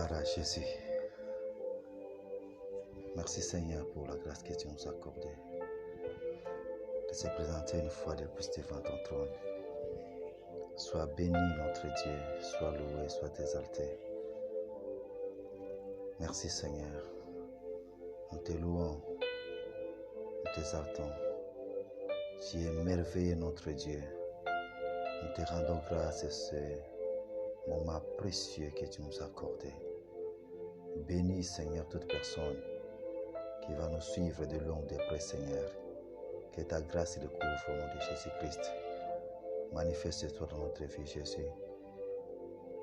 Gloire à Jésus. Merci Seigneur pour la grâce que tu nous as accordée de se présenter une fois de plus devant ton trône. Sois béni notre Dieu, sois loué, sois exalté. Merci Seigneur. Nous te louons, nous t'exaltons. Tu es merveilleux notre Dieu. Nous te rendons grâce à ce moment précieux que tu nous as accordé. Bénis Seigneur toute personne qui va nous suivre de long d'après Seigneur. Que ta grâce le couvre au nom de Jésus-Christ. Manifeste-toi dans notre vie Jésus.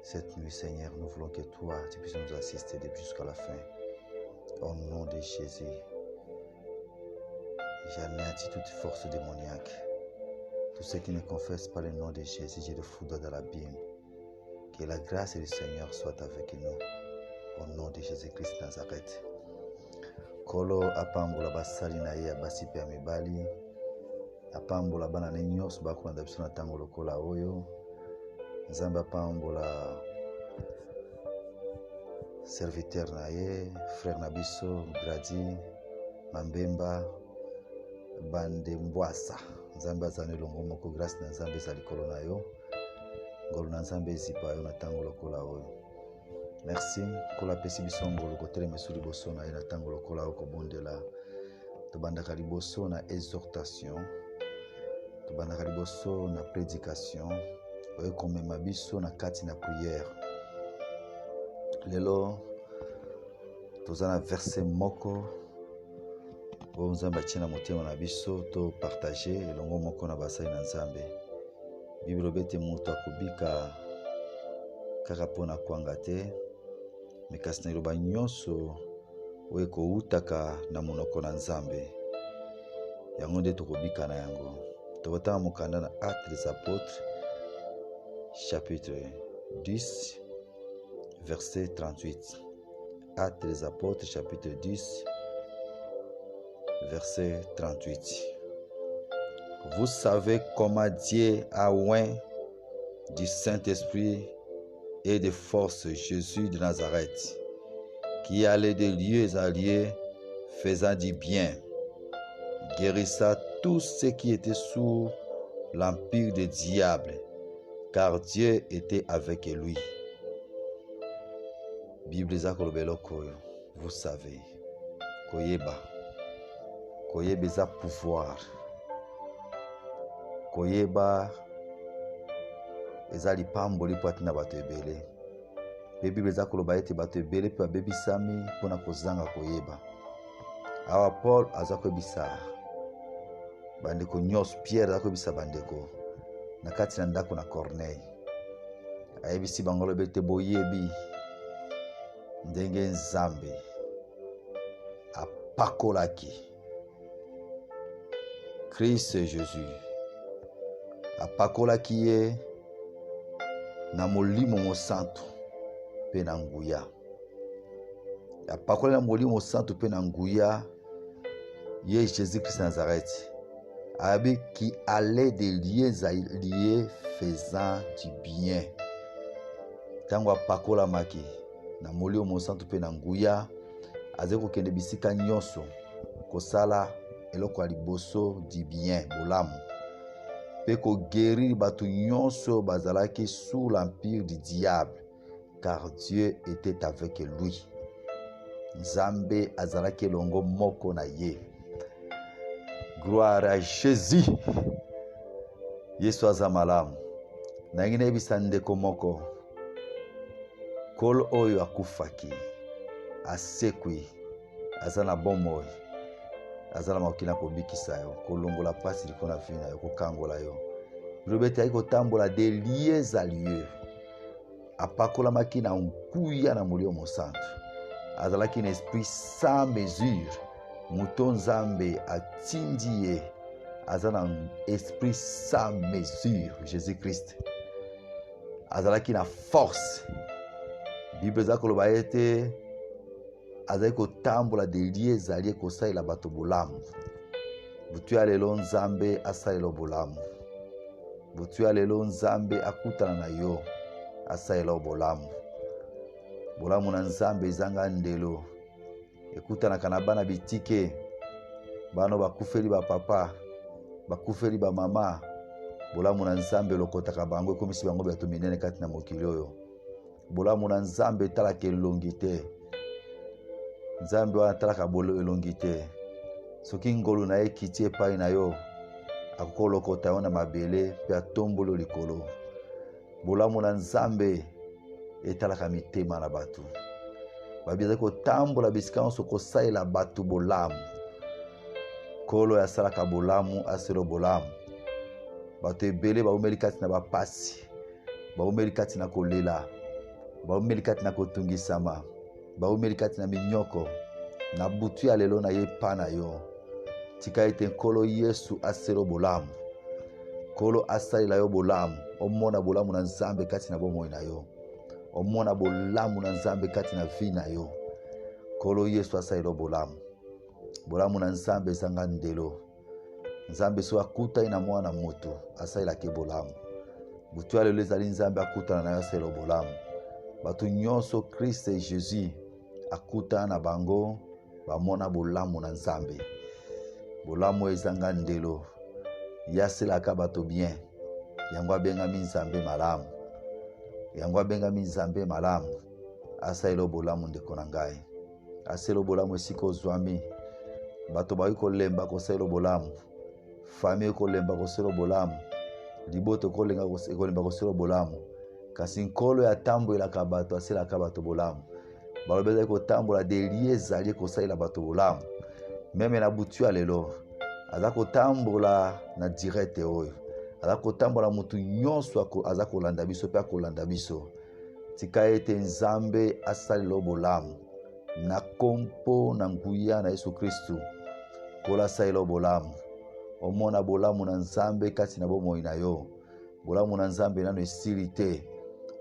Cette nuit Seigneur, nous voulons que toi tu puisses nous assister depuis jusqu'à la fin. Au nom de Jésus, j'anéantis toute force démoniaque. Tous ceux qui ne confessent pas le nom de Jésus, je le foudre dans l'abîme. Que la grâce du Seigneur soit avec nous. Au nom de Jésus-Christ Nazareth. Kolo apambola basali na ye basi pe mibali. Apambola bana ne nyonso bakolanda biso na ntango lokola oyo. Nzambe apambola serviteur na ye, frère na biso, Gradi, Mambemba, Bande Mbwasa. Nzambe azane longo moko grâce na Nzambe za likolo na yo. Ngolo na Nzambe ezipa yo na ntango lokola oyo. Merci pour la pesi biso ngolo kotelema mesu liboso na ye na ntango lokola oyo kobondela. Tobandaka liboso na exhortation. Tobandaka liboso na prédication. Oyo komema biso na kati na prière. Lelo toza na verset moko oyo Nzambe atie na motema na biso to partager elongo moko na basali na Nzambe. Bible bete moto akobika kaka mpona kwanga te, me kasi na liloba nyonso oyo ekoutaka na monoko na Nzambe. Yango nde tokobika na yango. Tokotanga mokanda na Actes des Apôtres chapitre 10 verset 38. Actes des Apôtres chapitre 10 verset 38. Vous savez comment Dieu a oint du Saint-Esprit et de force Jésus de Nazareth, qui allait de lieu en lieu, faisant du bien, guérissant tous ceux qui étaient sous l'empire du diable, car Dieu était avec lui. Bible za kolobelo koyo, vous savez, koyeba za pouvoir, koyeba eza lipamboli po atina bato ebele. Pe Bible za koloba ete bato ebele pe babebisami mpona kozanga koyeba. Awa Paul aza koyebisa bandeko nyonso, Pierre aza koyebisa bandeko na kati na ndako na Corneille. Ayebisi bango lobi ete boyebi ndenge Nzambe apakolaki Christ Jésus, apakolaki ye na molimo mosantu pe na nguya. Apakolaki na molimo mosantu pe na nguya ye Jésus-Christ Nazareth. Abi qui allait de lieux à lieux faisant du bien. Tango apakola maki na molimo mosantu pe na nguya, azeko kende bisika nyonso kosala eloko ya liboso du bien, bolamu. Pe ko guérir bato nyonso bazalaki sous l'empire du diable, car Dieu était avec lui. Nzambe azalaki longo moko na ye. Gloire à Jésus. Yesu aza malamu. Na ngine ebisa ndeko moko. Kolo oyo akufaki, asekwi, azana bomoi, azana makina kobikisa yo, kolongola pasi liko na vina yo, kokangola yo. Bilobete ayi kotambola de lieux à lieux. Apakola makina nkuya na molio mosantu. Azalaki na esprit sans mesure. Muto Nzambe atindi ye. Azana esprit sans mesure. Jésus-Christ. Azalaki na force. Bible za koloba ete azali kotambola de lieux à lieux kosalela bato bolamu. Butu ya lelo Nzambe asalela bolamu. Butu ya lelo Nzambe akutana na yo asalela bolamu. bolamu na nzambe ezanga ndelo ekutanaka na bana bitike bano bakufeli ba papa bakufeli ba mama bolamu na nzambe lokotaka bango ekomisi bango bato minene kati na mokili oyo bolamu na nzambe etalaka elongi te nzambe wana atalaka elongi te soki ngolu na ye ekiti epai na yo akokolokota yo na mabele mpe atombolo likolo bolamu na nzambe etalaka mitema na bato babizaki kotambola bisika nyonso kosalela bato bolamu kolo asalaka bolamu aselo bolamu bato ebele baumeli kati na bapasi baumeli kati na kolela baumeli kati na kotungisama baumeli kati na minyoko na butu ya lelo na ye pa na yo tika ete nkolo Yesu aselo bolamu kolo asalela yo bolamu omona bolamu na nzambe kati na bomoi na yo omona bolamu na nzambe kati na vi na yo kolo Yesu asalela yo bolamu na nzambe ezanga ndelo nzambe so akutai na mwana moto asalelaki bolamu butu ya lelo ezali nzambe akutana na yo asalela bolamu bato nyonso Christ et Jésus akutana na bango bamona bolamu na nzambe bolamu ezanga ndelo yaselaka bato bien yango abengami nzambe malamu yango abengami nzambe malamu asalela bolamu ndeko na ngai asalela bolamu esika ozwami bato bayi kolemba kosalela bolamu famille kolemba kosalela bolamu liboto kolemba kosalela bolamu kasi nkolo ya tambolelaka bato aselaka bato bolamu balobezaki kotambola delie ezali kosalela bato bolamu meme na butu ya lelo aza kotambola na direct oyo aza kotambola mutu nyonso aza kolanda biso mpe akolanda biso tika ete nzambe asalela bolamu na kompo na nguya na Yesu Kristu kola asalela bolamu omona bolamu na nzambe kati na bomoi na yo bolamu na nzambe nano esili te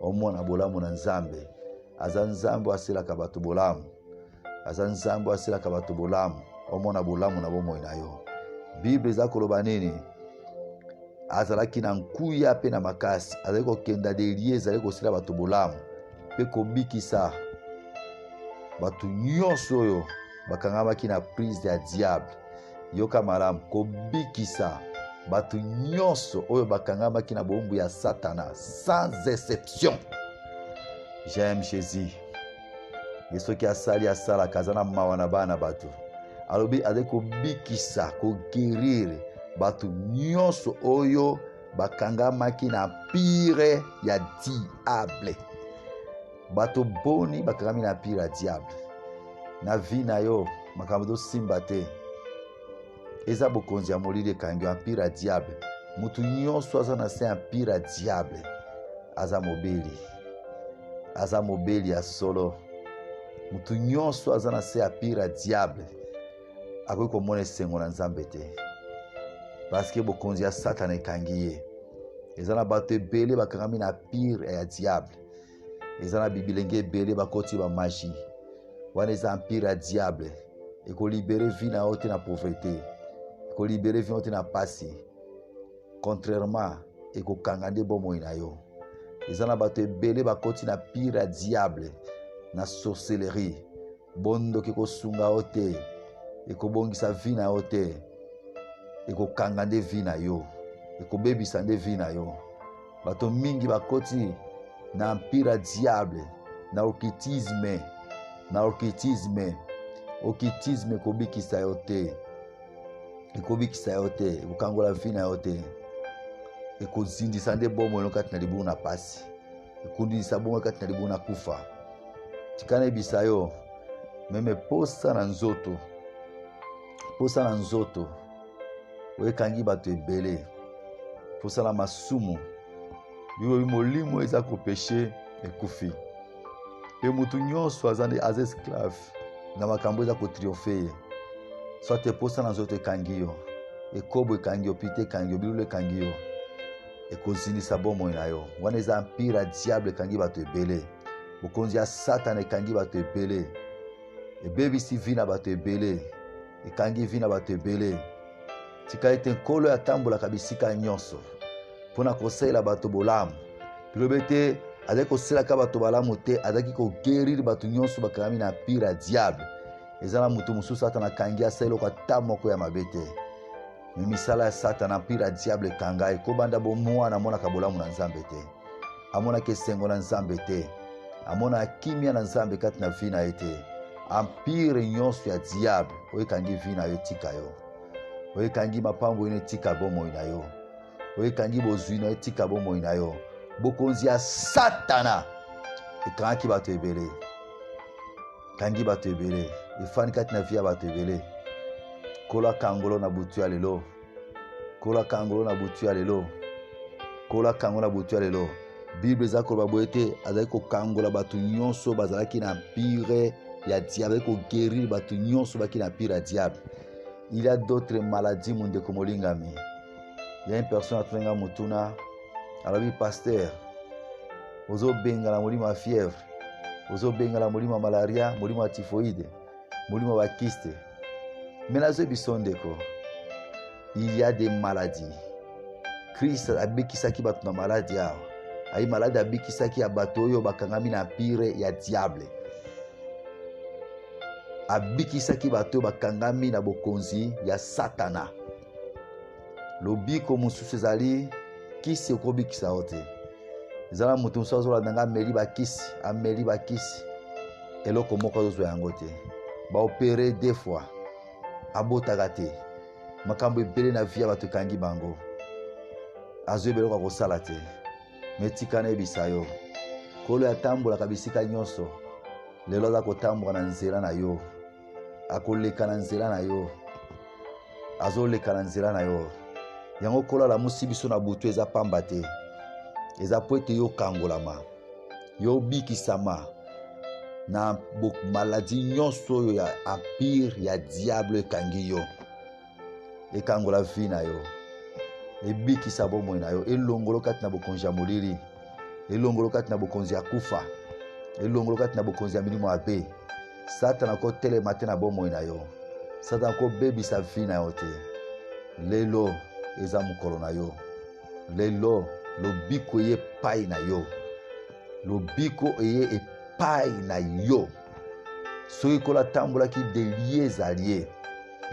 omona bolamu na nzambe aza nzambe aselaka bato bolamu aza nzambe aselaka bato bolamu omona bolamu na bomoi na yo Bible eza koloba nini azalaki na nkuya pe na makasi azali kokenda delie ezali kosila bato bolamu pe kobikisa bato nyonso oyo bakangamaki na prise ya diable yoka malamu kobikisa bato nyonso oyo bakangamaki na bombu ya Satana sans exception. J'aime Jésus yesoki asali asalaka aza na mawa na bana bato alobi azali kobikisa koguerire bato nyonso oyo bakangamaki na pire ya diable bato boni bakangami na pire ya diable na vi na yo makambo tosimba te eza bokonzi ya molili ekangi ya pire ya diable mutu nyonso aza na se ya pire ya diable aza mobeli ya solo mutu nyonso aza na se ya pire ya diable akoki komona esengo na nzambe te parceke bokonzi ya Satana ekangi ye eza na bato ebele bakangami na pire ya diable eza na bibilenge ebele bakoti ba magie wana eza empire ya diable ekolibere vi na yo te na pauvreté ekolibere vi na yo te na pasi contrairement ekokanga nde bomoi na yo eza na bato ebele bakoti na pire ya diable na sorcellerie bondoki ekosunga yo te ekobongisa vi na yo te ekokanga nde vi na yo ekobebisa nde vi na yo bato mingi bakoti na empire ya diable na occultisme occultisme ekobikisa yo te ekokangola vi na yo te ekozindisa nde bomoi kati na libumu na pasi ekundisa bomoi kati na libumu na kufa tika na ebisa yo meme posa na nzoto oyekangi bato ebele posa na masumu bilobi molimo eza kopeshe ekufi pe mutu nyonso aza esclave na makambo eza kotriomphe ye so te posa na nzoto ekangi yo ekobo ekangi yo pite ekangi yo bilulu ekangi yo ekozindisa bomoi na yo wana eza empire ya diable ekangi bato ebele bokonzi ya Satana ekangi bato ebele ebebisi vi na bato ebele ekangi vi na bato ebele tika ete nkolo atambolaka bisika nyonso mpona kosalela bato bolamu bilobi ete azali koselaka bato balamu te, azalaki koguérir bato nyonso bakangami na empire ya diable. eza na moto mosusu Satana akangi asala eloko ata moko ya mabe te. Me misala ya Satana empire ya diable ekanga ekobanda bomwana amonaka bolamu na Nzambe te, amonaki esengo na Nzambe te, amona kimia na Nzambe kati na vi na ye te. Empire nyonso ya diable oyo ekangi vi na yo etika yo, oyo ekangi mapambo ino etika bomoi na yo, oyo ekangi bozwi na yo etika bomoi na yo. Bokonzi ya Satana ekangaki bato ebele, kangi bato ebele, efani kati na vi ya bato ebele. Kola kangolo na butu ya lelo, kola kangolo na butu ya lelo, kola kangolo na butu ya lelo. Bible eza koloba boye te, azali kokangola bato nyonso bazalaki na empire ya diable, azali koguérir bato nyonso baki na empire ya diable. Il y a d'autres maladies mondeko molingami. Il y a une personne atunenga mutuna alobi pasteur, ozo benga na molimo ya fièvre, ozo benga na molimo ya malaria, molimo ya typhoïde, molimo ya kyste. Menazo bisondeko, il y a des maladies. Christ abikisaki bato na maladie awa. Ayi malade abikisaki ya bato oyo bakangami na empire ya diable. Abikisaki bato oyo bakangami na bokonzi ya Satana. Lobiko mosusu ezali kisi okobikisa yo te. Ezala moto mosusu azolanda ameli bakisi, eloko moko azozwa yango te. Baopere deux fois, abotaka te. Makambo ebele na vi ya bato ekangi bango, azwi beloko akosala te. Metika na ebisa yo, kolo atambolaka bisika nyonso, lelo aza kotambola na nzela na yo, akoleka na nzela na yo, azoleka na nzela na yo. Yango kolo alamusi biso na butu eza pamba te, eza po ete yo kangolama, yo bikisama na maladi nyonso oyo ya empire ya diable ekangi yo, ekangola vi na yo, ebikisa bomoi na yo, elongolo kati na bokonzi ya molili, elongolo kati na bokonzi ya kufa, elongolo kati na bokonzi ya milimo abe. Satana kotelema te na bomoi na yo, Satana kobebisa vi na yo te. Lelo eza mokolo na yo, lelo lobiko eye epai na yo, lobiko eye epai na yo. Soki kola tambolaki delie ezalie,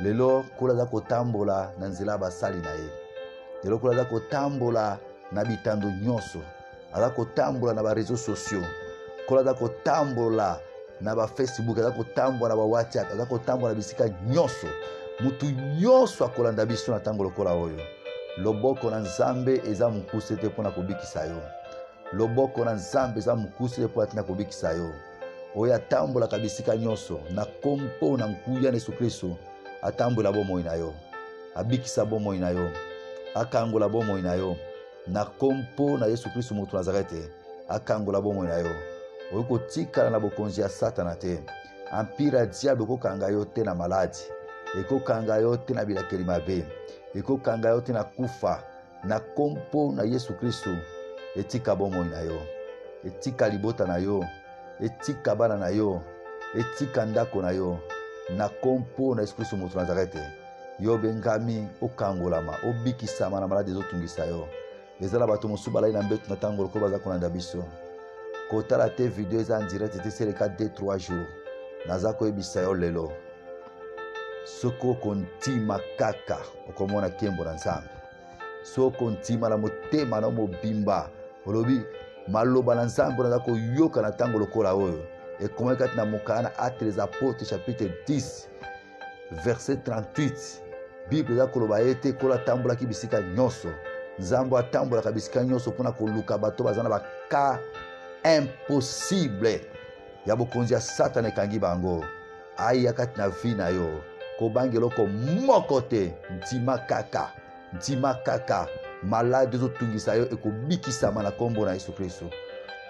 lelo kola aza kotambola na nzela basali na ye. Lelo kola aza kotambola na bitando nyonso, aza kotambola na ba réseaux sociaux, kola aza kotambola na ba Facebook, aza kotambola na ba WhatsApp, aza kotambola na bisika nyonso. Mutu nyonso akolanda biso na tango lokola oyo. Loboko na Nzambe eza mukuse te mpona kobikisa yo. Loboko na Nzambe eza mukuse te mpona kobikisa yo. Oyo atambolaka bisika nyonso na kompo na nkuya na Yesu Kristo, atambola bomoi na yo, abikisa bomoi na yo, akangola bomoi na yo na kompo na Yesu Kristo mutu Nazarete, akangola bomoi na yo. Oyo kotikala na bokonzi ya Satana te. Empire ya diable kokanga yo te na maladi, ekokanga yo te na bilakeli mabe, ekokanga yo te na kufa. Na kompo na Yesu Kristo, etika bomoi na yo, etika libota na yo, etika bana na yo, etika ndako na yo. Na kompo na Yesu Kristo mutu Nazarete, yo bengami okangolama, obikisama na maladi ezotungisa yo. Ezala bato mosusu balai na mbetu na tango lokola baza kolanda biso. Kotala te video eza en direct ete seleka 2-3 jours. Naza koyebisa yo lelo, soko kontima kaka okomona kembo na Nzambe. Soko kontima na motema na mobimba, olobi maloba na Nzambe naza koyoka na tango lokola oyo. Ekomaki kati na mokana Actes des Apôtres chapitre 10 verset 38. Bible eza koloba ete kola tambolaki bisika nyonso. Nzambe atambolaka bisika nyonso mpona koluka bato baza na baka impossible ya bokonzi ya Satana ekangi bango. Aya kati na vi na yo, kobangi eloko moko te. Ndima kaka maladi ezotungisa yo ekobikisama na kombo na Yesu Kristo.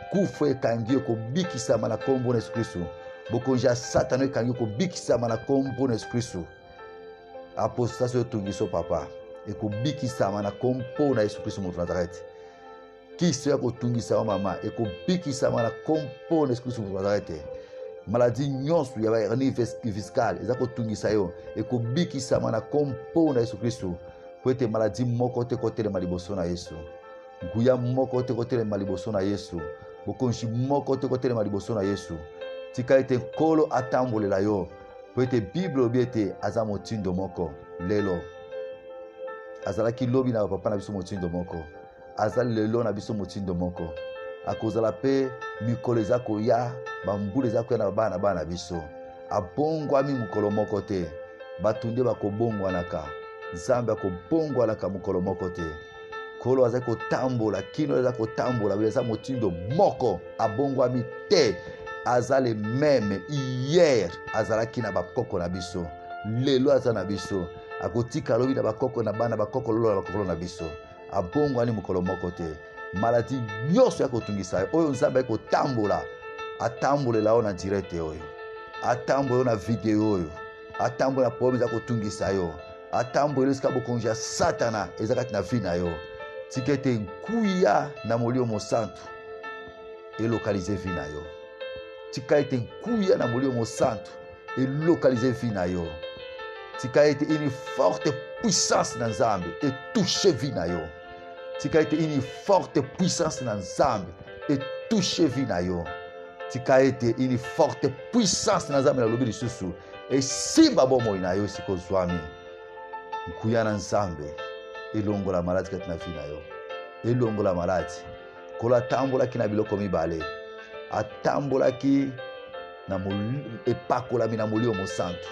Kufa ekangi ekobikisama na kombo na Yesu Kristo. Bokonzi ya Satana ekangi ekobikisama na kombo na Yesu Kristo. Apostasio etungiso papa ekobikisama na kombo na Yesu Kristo mutu Nazarete. Kisi ya kotungisa yo mama ekobikisama na kombo na Yesu Kristo mutu Nazarete. Maladi nyonso ya hernie fiscale eza kotungisa yo ekobikisama na kombo na Yesu Kristo. Po ete maladi moko te kotelema liboso na Yesu, nguya moko te kotelema liboso na Yesu. bokonzi moko te kotelema liboso na Yesu. Tika ete nkolo atambolela yo po ete Bible obi ete aza motindo moko lelo. Azalaki lobi na papa na biso motindo moko, aza lelo na biso motindo moko. Akozala pe mikolo eza koya, bambula eza koya na bana na biso. Abongwami mokolo moko te, batunde bakobongwanaka, Nzambe akobongwanaka mokolo moko te. Kolo aza kotambola, kino aza kotambola, aza motindo moko, abongwami te. Aza le meme hier azalaki na bakoko na biso, lelo aza na biso. Akotika lobi na bakoko na bana bakoko lolo na bakoko na biso. Abongwani mokolo moko te. Maladi nyonso ya kotungisa oyo Nzambe kotambola, atambolela yo na direct oyo, atambolela yo na video oyo, atambolela problème za kotungisa yo, atambolela esika bokonzi ya Satana ezakati na vie na yo. Tikete nkuya na molio mosantu elokalize vie na yo. Tika ete nkuya na molio mosantu elokalize vie na yo. Tika ete une forte puissance na Nzambe etouche vie na yo. Tika ete une forte puissance na Nzambe etouche vie na yo. Tika ete une forte puissance na Nzambe na lobi lisusu esimba bomoi na yo siko zwami. Nkuya na Nzambe elongola maladi kati na vie na yo. Elongola maladi. Kolo atambolaki na biloko mibale. Atambolaki na epakolami na molio mosantu.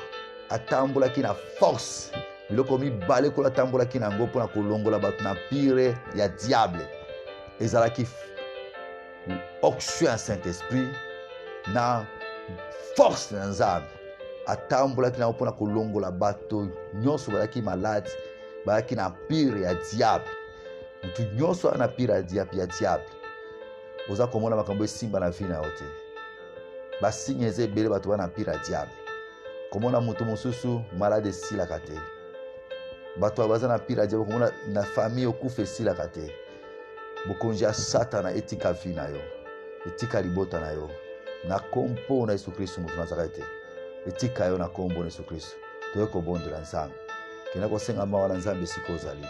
Atambolaki na force. Biloko mibale kolo atambolaki na ngo mpona kolongola bato na pire ya diable. Ezalaki onction ya Saint-Esprit na force na Nzambe. Atambolaki na mpona kolongola bato nyonso bazalaki malade, bazalaki na pire ya diable. Mutu nyonso na pire ya diable. Oza komona makambo esimba na vie na yo te. Basinye eza ebele bato bana pire ya diable. Komona mutu mosusu malade esilaka te. Bato baza na pire ya diable, komona na famille okufa esilaka te. Bokonzi ya Satana etika vie na yo, etika libota na yo. Na kombo na Yesu Kristo mutu nazarete. Etika yo na kombo na Yesu Kristo. Toye kobondela Nzambe. Kena kosenga mawa na Nzambe siko ozali.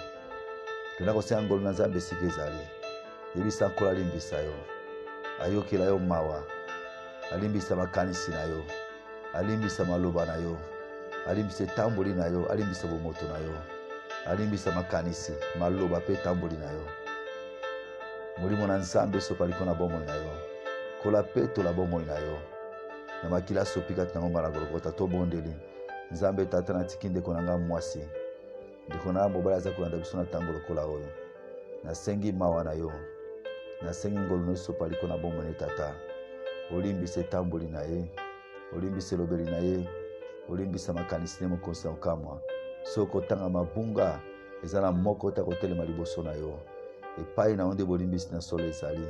Kena kosenga ngolu na Nzambe siko ezali. Yebisa nkola alimbisa yo. Ayokela yo mawa. Alimbisa makanisi na yo. Alimbisa maloba na yo. Alimbisa tamboli na yo. Alimbisa bomoto na yo. Alimbisa makanisi, maloba pe tamboli na yo. Molimo na Nzambe sopaliko na bomoi na yo. Kola peto la bomoi na yo. Na makila sopika tango na Golgotha to bondeli. Nzambe tata na tikinde konanga mwasi. Ndiko na mobala za kolanda biso na tango lokola oyo. Na sengi mawa na yo. Na sengi ngolo no sopaliko na bomoi tata. Olimbise tamboli na ye. Olimbise lobeli na ye. Olimbisa makanisi ne mokonsa okamwa. Soko tanga mabunga ezala moko ta kotelema liboso na yo. Epai na onde bolimbisi na solo ezali.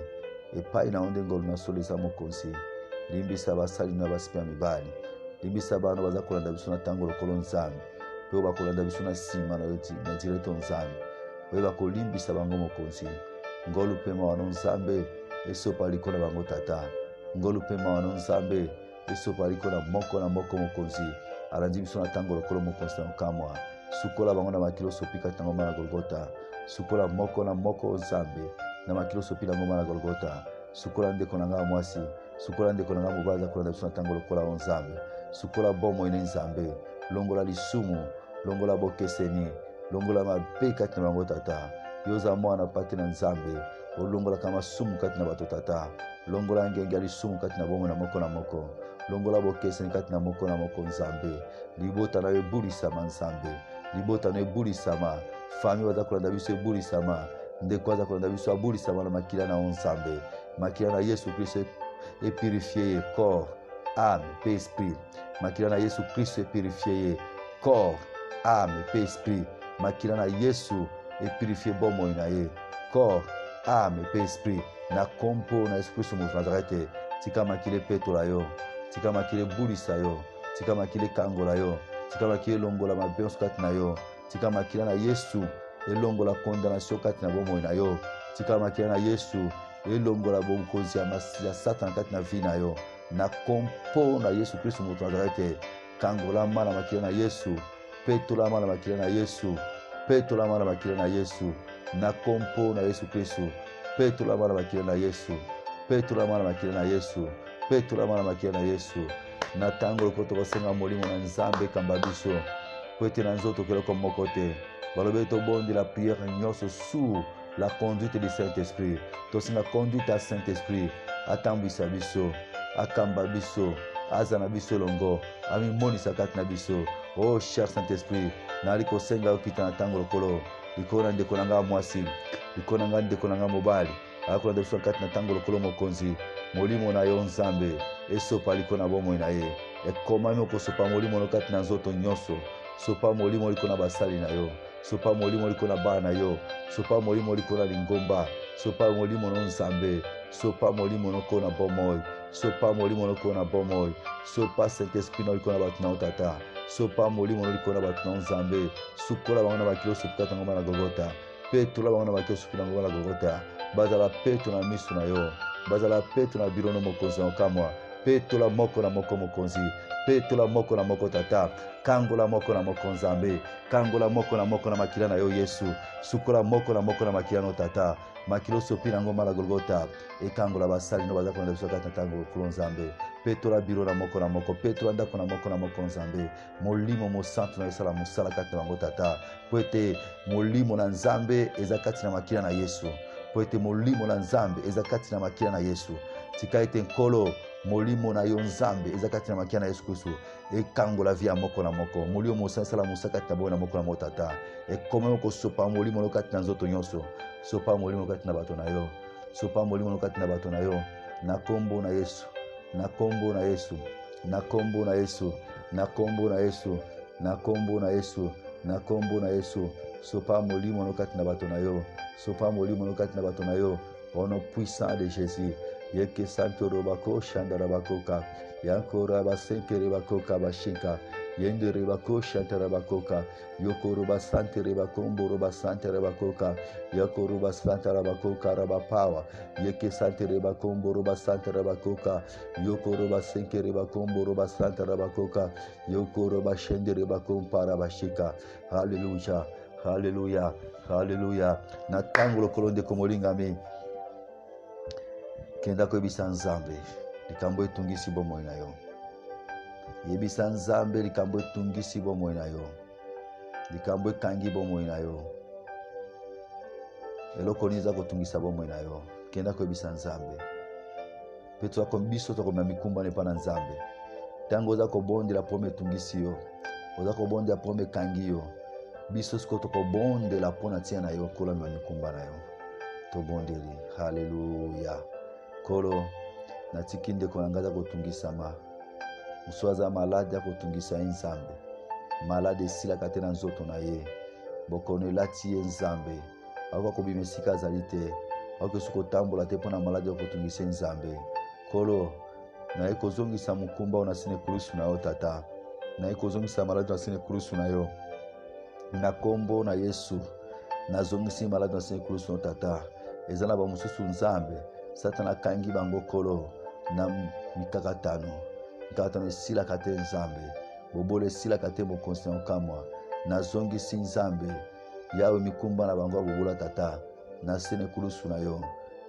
Epai na onde ngolo na solo eza mokonsi. Limbisa basali na basipia mibali. Limbisa bano baza kolanda biso na tango lokolo Nzambe. Pe bakolanda biso na sima na yoti na direto Nzambe. Pe bakolimbisa bango mokonsi. Ngolo pe mawa Nzambe esopa likona bango tata. Ngolo pe mawa Nzambe esopa likona moko na moko mokonsi. Alandi biso na tango lokolo mokonsi na kamwa. Sukola bango na makilo sopika tango na Golgotha. Sukola moko na moko Nzambe na makilo sopila ngoma na Golgotha. Sukola ndeko na nga mwasi. Sukola ndeko na nga mubaza kolanda biso na tango lokola Nzambe. Sukola bomo ine Nzambe. Longola lisumu, longola bokeseni, longola mabe kati na bango tata. Yoza mwana pate na Nzambe. Longola kama sumu kati na bato tata. Longola ngenge lisumu kati na bomo na moko. Longola bokeseni kati na moko Nzambe. Libota na ebulisama Nzambe. Libota na ebulisama. Fami waza kolanda biso ebulisama. Ndeko waza kolanda biso ebulisama na makila na Nzambe. Makila na Yesu Kristo et purifier corps, âme et esprit. Makila na Yesu Kristo et purifier corps, âme et esprit. Makila na Yesu et purifier bomo na ye corps, âme et esprit. Na kompo na Yesu Kristo mu Nazareth. Tika makile peto la yo. Tika makile bulisa yo. Tika makile kangola yo. Tika makile longola mabenso kati na yo. Tika makila na Yesu elongola condamnation kati na bomo na yo. Tika makila na Yesu elongola bokonzi ya Satan kati na vie na yo. Na kompo na Yesu Kristo mu Nazareth. Kangola mana makila na Yesu. Petola mana makila na Yesu. Petola mana makila na Yesu. Na kompo na Yesu Kristo. Petola mana makila na Yesu. petulama na makila na Yesu, petulama na makila na Yesu. Na tango lokoto basenga molimo na Nzambe kamba biso po ete na nzoto keloko moko te balobi tobondi la prière nyonso sous la conduite du Saint-Esprit. Tosenga conduite ya Saint-Esprit atambwisa biso, akamba biso, aza na biso longo, amimonisa kati na biso. Oh cher Saint-Esprit, nali kosenga okita na tango lokolo likolo na ndeko na nga mwasi, likolo na nga ndeko na nga mobali akolanda biso kati na tango lokolo mokonzi. Molimo na yo Nzambe esopa liko na bomoi na ye, ekomami okosopa molimo no kati na nzoto nyonso. Sopa molimo liko na basali na yo, sopa molimo liko na bana na yo, sopa molimo liko na lingomba, sopa molimo no Nzambe, sopa molimo no ko na bomoi, sopa molimo no ko na bomoi, sopa Saint-Esprit no liko na batu na otata, sopa molimo no liko na batu na Nzambe. Sukola bango na bakilo sopa tango na Golgotha, petula bango na bakilo sopa tango na Golgotha. Bazala petu na misu na yo, bazala petu na birono mokonzi na kamwa, petula moko na moko mokonzi, petula moko na moko tata, kangola moko na moko Nzambe, kangola moko na moko na makila na yo Yesu, sukola moko na moko na makila no tata, makilo sopi na ngoma la Golgotha, ekangola basali no bazako na biso kata tango kulo Nzambe, petula biro na moko, petula ndako na moko Nzambe, molimo mo santu na esala musala kati na bango tata, po ete molimo na Nzambe eza kati na makila na Yesu, po ete molimo na Nzambe eza kati na makila na Yesu. Tika ete nkolo molimo na yo Nzambe eza kati na makila na Yesu Kristo, ekangola via moko na moko, molimo mosala musaka kati na boye na moko na motata, ekoma ko sopa molimo no kati na nzoto nyonso, sopa molimo no kati na bato na yo, sopa molimo no kati na bato na yo, na kombo na Yesu, na kombo na Yesu, na kombo na Yesu, na kombo na Yesu, na kombo na Yesu, na kombo na Yesu. Sopa molimo no kati na bato na yo, sopa molimo no kati na bato na yo, au nom puissant de Jésus. Yeke santo robako shandara bakoka, yankora basenkere bakoka bashinka, yendere bako shantara bakoka, yokoro sante rebakombo roba sante rebakoka, yakoro santara bakoka rabapawa, yeke sante rebakombo roba sante rebakoka, yokoro basenkere bakombo roba sante rebakoka, yokoro bashendere bakompa rabashika. Hallelujah, hallelujah, hallelujah. Na tango lokolo ndeko molingami kenda koyebisa Nzambe likambo etungisi bomoi na yo, yebisa Nzambe likambo etungisi bomoi na yo, likambo ekangi bomoi na yo, eloko nini eza kotungisa bomoi na yo, kenda koyebisa Nzambe. Pe tozako biso tokomema mikumba nepa na Nzambe, ntango oza kobondela pome etungisi yo, oza kobondela pome ekangi yo, biso siko tokobondela mpona ntina na yo kolomema mikumba na yo, tobondeli. Haleluya. Kolo natiki ndeko na ngai aza kotungisama, mosu aza malade akotungisa ye Nzambe, malade esilaka te na nzoto na ye, bokono elati ye Nzambe, akoka kobima esika azali te, akoki kotambola te mpona malade akotungisa ye Nzambe. Kolo naye kozongisa mokumba na sine kulusu na yo tata, naye kozongisa malade na sine kulusu na yo, na kombo na Yesu nazongisi malade na sine kulusu na yo tata. Eza na bamosusu Nzambe Satana kangi bango kolo na mikakatano esilaka te Nzambe, bobolo esilaka te mokonzi na okamwa, nazongisi Nzambe yawe mikumba na bango bobola tata na sene kulusu na yo,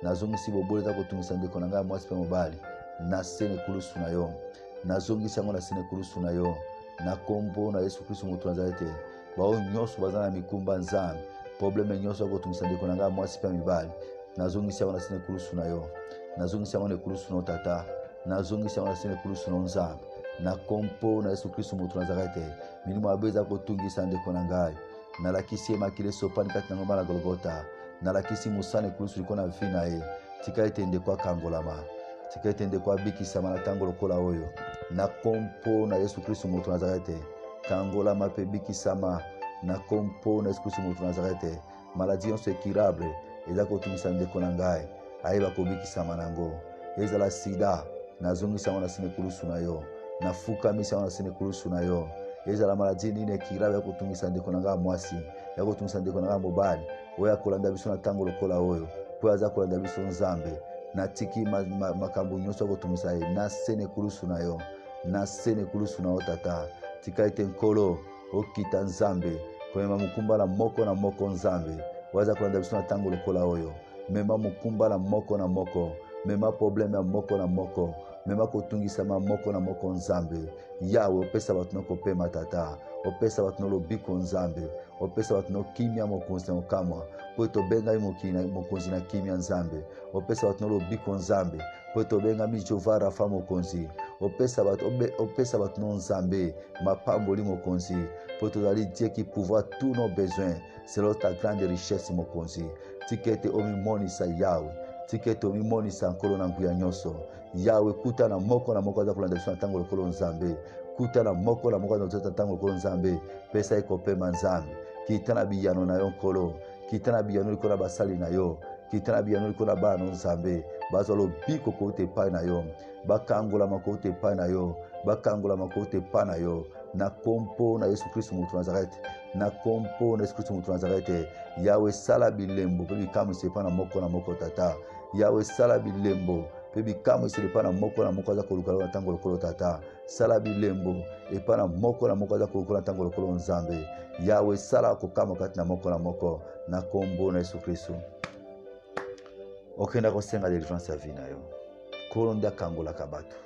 nazongisi bobolo eza kotungisa ndeko na ngai mwasi mpe mobali na sene kulusu na yo, nazongisi yango na sene kulusu na yo, na kombo na Yesu Kristo moto Nazarete. Bao nyonso baza na mikumba Nzambe, probleme nyonso ya kotungisa ndeko na ngai mwasi mpe mibali, nazongisi yango na sene kulusu na yo, nazongisi yango na kulusu na tata, nazongisi yango na sene kulusu na Nzambe, na kompo na Yesu Kristo moto Nazarete. Milimo abeza kotungisa ndeko na ngai, nalakisi makile sopani kati na ngomba na Golgotha, nalakisi musane kulusu liko na vina ye, tika ete ndeko akangolama, tika ete ndeko abikisama na tango lokola oyo, na kompo na Yesu Kristo moto Nazarete. Kangolama pe bikisama na kompo na Yesu Kristo moto Nazarete. Maladie yonso ekirable eza kotungisa ndeko na ngai, ayeba kobikisama nango. Ezala sida, nazongisa yango na sine kulusu na yo, nafukamisa yango na sine kulusu na yo. Ezala maladie nini ekirable ya kotungisa ndeko na ngai mwasi, ya kotungisa ndeko na ngai mobali, oyo akolanda biso na tango lokola oyo, po aza kolanda biso Nzambe, natiki makambo nyonso ya kotungisa ye na sine kulusu na yo, na sine kulusu na yo tata. Tika ete nkolo okita Nzambe komema mukumba na moko Nzambe, waza kolanda biso na tango lokola oyo, mema mukumba na moko mema problème ya moko na moko, mema kotungisama moko na moko nzambe. Yawe opesa bato na kopema tata, opesa bato na lobiko nzambe, opesa bato na kimia mokonzi na okamwa, po tobengami mokonzi na kimia nzambe, opesa bato na lobiko nzambe, po tobengami Jehova Rafa mokonzi, opesa bato na nzambe mapamboli mokonzi, po tozali Dieu qui pourvoit tous nos besoins selon ta grande richesse mokonzi. Tikete omimonisa Yawe, tikete omimonisa nkolo na nguya nyonso. Yawe kuta na moko aza kolanda biso na ntango lokolo nzambe, kuta na moko aza kolanda na ntango lokolo nzambe, pesa ekopema nzambe, kita na biyano na yo nkolo, kita na biyano likolo na basali na yo, kita na biyano likolo na bana nzambe, bazwa lobiko kouta epai na yo, bakangolama kouta epai na yo, bakangolama kouta epai na yo, na kompo na Yesu Kristo mutu Nazareth, na kompo na Yesu Kristo mutu Nazareth. Yawe sala bilembo pe bikamu sepa na moko tata, Yawe sala bilembo pe bikamu sepa na moko aza koluka na tango lokolo tata, sala bilembo epa na moko aza koluka na tango lokolo nzambe. Yawe sala kokama kati na moko na kombo na Yesu Kristo. Okenda kosenga délivrance ya vie na yo, kolonda kangola kabatu,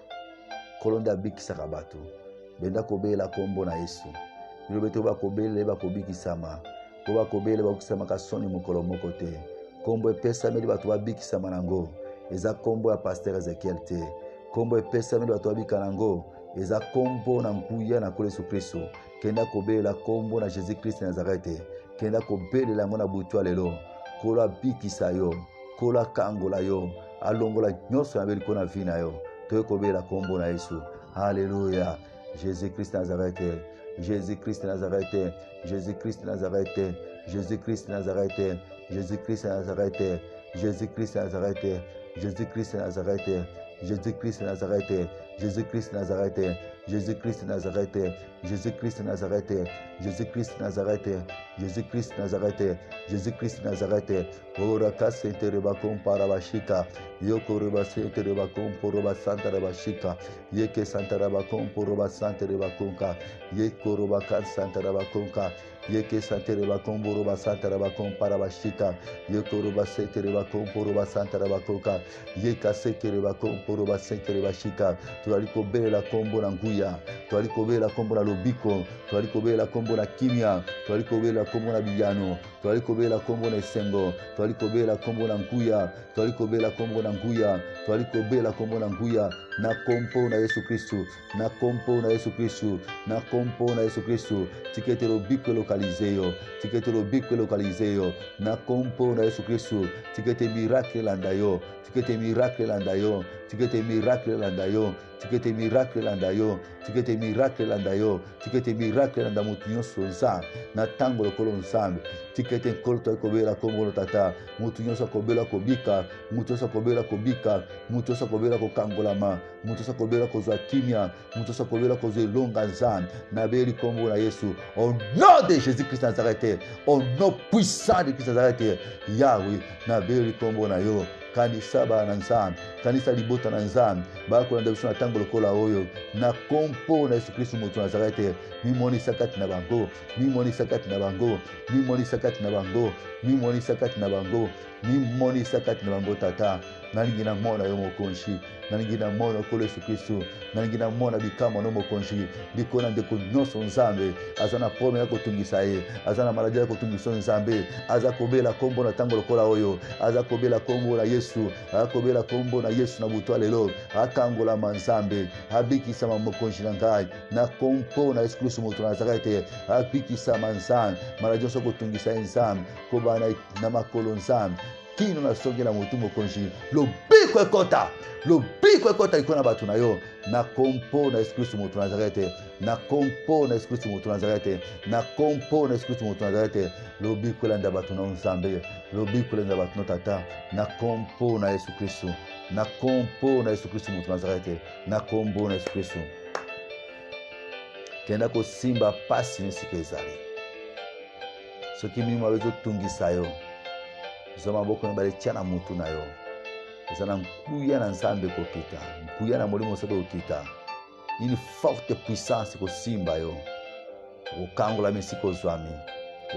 kolonda bikisa kabatu, benda kobela kombo na Yesu. Bilobeto bakobele bakobikisama, po bakobele bakisama kasoni mokolo moko te. Kombo epesameli bato babikisama nango, eza kombo ya Pasteur Ezekiel te. Kombo epesameli bato babika nango, eza kombo na nkuya na kolo Yesu Kristo. Kenda kobela kombo na Jésus Christ Nazareth, kenda kobelela ngo na butu lelo, kola bikisa yo, kola kangola yo, alongola nyonso ya beliko na vie na yo. Toye kobela kombo na Yesu. Alléluia. Jésus Christ Nazareth, Jésus Christ Nazareth, Jésus Christ Nazareth, Jésus Christ Nazareth, Jésus Christ Nazareth, Jésus Christ Nazareth, Jésus Christ Nazareth, Jésus Christ Nazareth, Jésus Christ Nazareth, Jésus Christ Nazareth, Jésus Christ Nazareth, Jésus Christ Nazareth, Jésus Christ Nazareth, Jésus Christ Nazareth. Ora kasente reba kompara bashika, yoko reba sente reba komporo santa reba shika, yeke santa reba komporo santa reba konka, yeko roba kan santa reba konka, yeke santa reba komporo santa reba kompara bashika, yeko roba sente reba komporo santa reba konka, yeka seke reba komporo sente reba shika. Tualiko bela kombo na nguya, tualiko bela kombo na lobiko, tualiko bela kombo na kimia, tualiko bela kombo na biyano, tualiko bela kombo na esengo, tualiko bela kombo na nguya, tualiko bela kombo na nguya, tualiko bela kombo na nguya, na kompo na Yesu Kristo, na kompo na Yesu Kristo, na kompo na Yesu Kristo. Tikete lobiko lokalizeyo, tikete lobiko lokalizeyo, na kompo na Yesu Kristo. Tikete miracle landayo, tikete miracle landayo, tikete miracle landayo, tikete miracle landayo, tikete miracle landayo, tikete miracle landa mutu nyonso nzambe na tango lokolo nzambe. Tikete nkolo kobela kombo tata, mutu nyonso kobela kobika, mutu nyonso kobela kobika, mutu nyonso kobela kokangolama, mutu nyonso kobela kozwa kimia, mutu nyonso kobela kozwa elonga nzambe na beli kombo na Yesu. Au nom de Jésus Christ Nazareth, au nom puissant de Christ Nazareth, Yahweh na beli kombo na yo. Kanisa bana nzambe, kanisa libota na nzambe, bakolanda biso na tango lokola oyo, na kompo na Yesu Kristo mutu Nazareth. Mimonisa kati na bango, mimonisa kati na bango, mimonisa kati na bango, mimonisa kati na bango, mimonisa kati na bango tata. Nalingi na mona yo mokonzi, nalingi na mona kolo Yesu Kristo, nalingi na mona bikama no mokonzi, bikona ndeko nyonso nzambe, azana pome ya kotungisa ye, azana maladi ya kotungisa nzambe, aza kobela kombo na tango lokola oyo, aza kobela kombo na Yesu, aza kobela kombo na Yesu na butu lelo, akangola manzambe, abikisa mokonzi na ngai, na kompo na Yesu Kristo mutu Nazareth, abikisa manzambe, maladi nyonso kotungisa nzambe, kobana na makolo nzambe. Kino na songi na mutu mokonzi, lobiko ekota ikona batu na yo, na kompo na Yesu Kristo mutu Nazareth, na kompo na Yesu Kristo mutu Nazareth, na kompo na Yesu Kristo mutu Nazareth. Lobiko landa batu na nzambe, lobiko landa batu na tata, na kompo na Yesu Kristo, na kompo na Yesu Kristo mutu Nazareth, na kombo na Yesu Kristo. Kenda ko simba pasi nisike ezali, soki mimo abezo tungisa yo, zoma boko na baletia na mutu na yo, ezana nkuya na nzambe kokita, nkuya na molimo sobe kokita, une forte puissance ko simba yo, okangola mesiko zwami,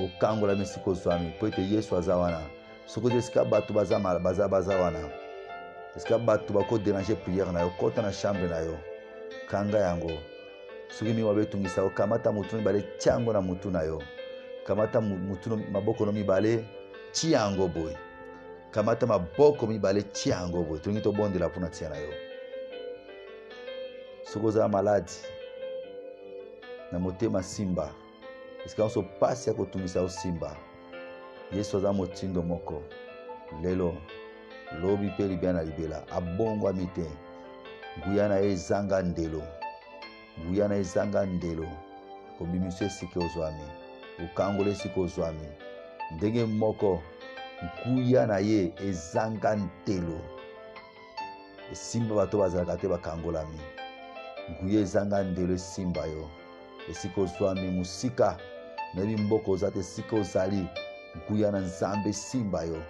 okangola mesiko zwami, po ete Yesu azawana, soko jesika batu baza wana, Est-ce que bato bako déranger prière na yo kota na chambre na yo kanga yango soki mi mabe tungisa yo kamata mutu mibale tiango na mutu na yo kamata mutu maboko no mibale tiango boy kamata maboko mibale tiango boy tungi to bondela pona tia na yo soki ozala maladi na motema simba est-ce que on so passe ya kotungisa yo simba Yesu aza motindo moko lelo lobi pe libia na libela abongwami te nguya na ye ezanga ndelo nguya na ezanga ndelo kobimisa esika ozwami okangola esika ozwami ndenge moko nguya na ye ezanga ndelo esimba bato bazalaka te bakangolami nguya ezanga ndelo esimba yo esika ozwami musika nayebi mboka oza te esika ozali nguya na nzambe esimba yo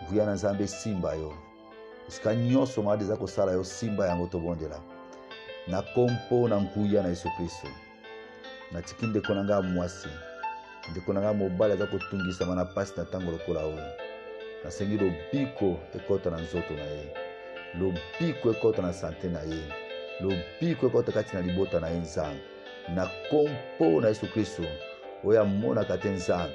nguya na nzambe esimba yo esika nyonso maladi eza kosala yo simba yango tobondela na kompo na nguya na Yesu Kristo natiki ndeko na nga mwasi ndeko na nga mobali aza kotungisama na pasi na ntango lokola oyo nasengi lobiko ekota na nzoto na ye lobiko ekota na sante na ye lobiko ekota kati na libota na ye nzambe na kompo na Yesu Kristo oyo amonaka te nzambe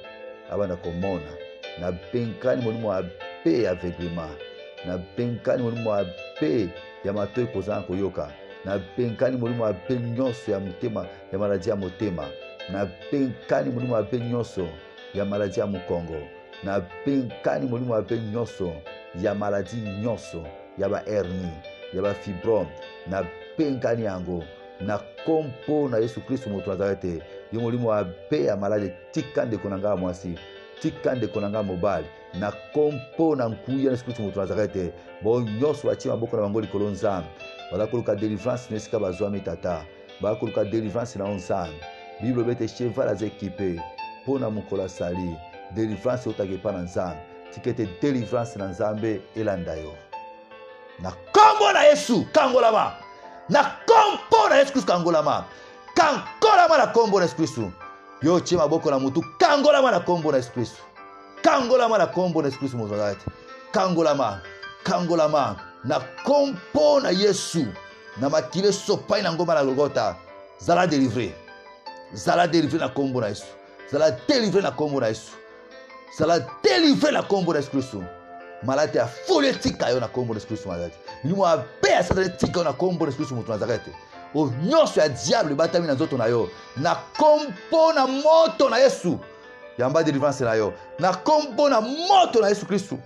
abanda komona na benkani molimo abe ya aveuglement na benkani molimo abe ya matoi kozala koyoka na benkani molimo abe nyonso ya motema ya maladi ya motema na benkani molimo abe nyonso ya maladi ya mokongo na benkani molimo abe nyonso ya maladi nyonso ya ba hernie ya ba fibrome na benkani yango na kompo na Yesu Kristo moto Nazarete yo molimo abe ya maladi tika ndeko na nga mwasi tika ndeko na nga mobali na kompo na nkuya na Yesu Kristo moto Nazarete bo nyonso batie maboko na bango likolo nzambe bazakoluka délivrance na esika bazwami tata bazakoluka délivrance na nzambe Bible bete cheval az équipé pona mokolo asali délivrance otakepa na nzambe tikete délivrance na nzambe elanda yo na kombo na Yesu kangolama na kombo na Yesu Kristo kangolama kangolama na kombo na Yesu Kristo yo tie maboko na mutu kangolama na kombo na Yesu Kristo kangolama na kombo na Yesu Kristo mozalate kangolama kangolama na kombo na Yesu na makile sopai na ngoma na Golgotha zala délivré na kombo na Yesu zala délivré na kombo na Yesu zala délivré na kombo na Yesu Kristo malade ya folie tika yo na kombo na Yesu Kristo malade limo abe ya satana tika yo na kombo na Yesu Kristo moto Nazarete o nyonso ya diable batami na nzoto na yo na kombo na moto na Yesu yamba délivrance na yo na kombo na moto na Yesu Kristo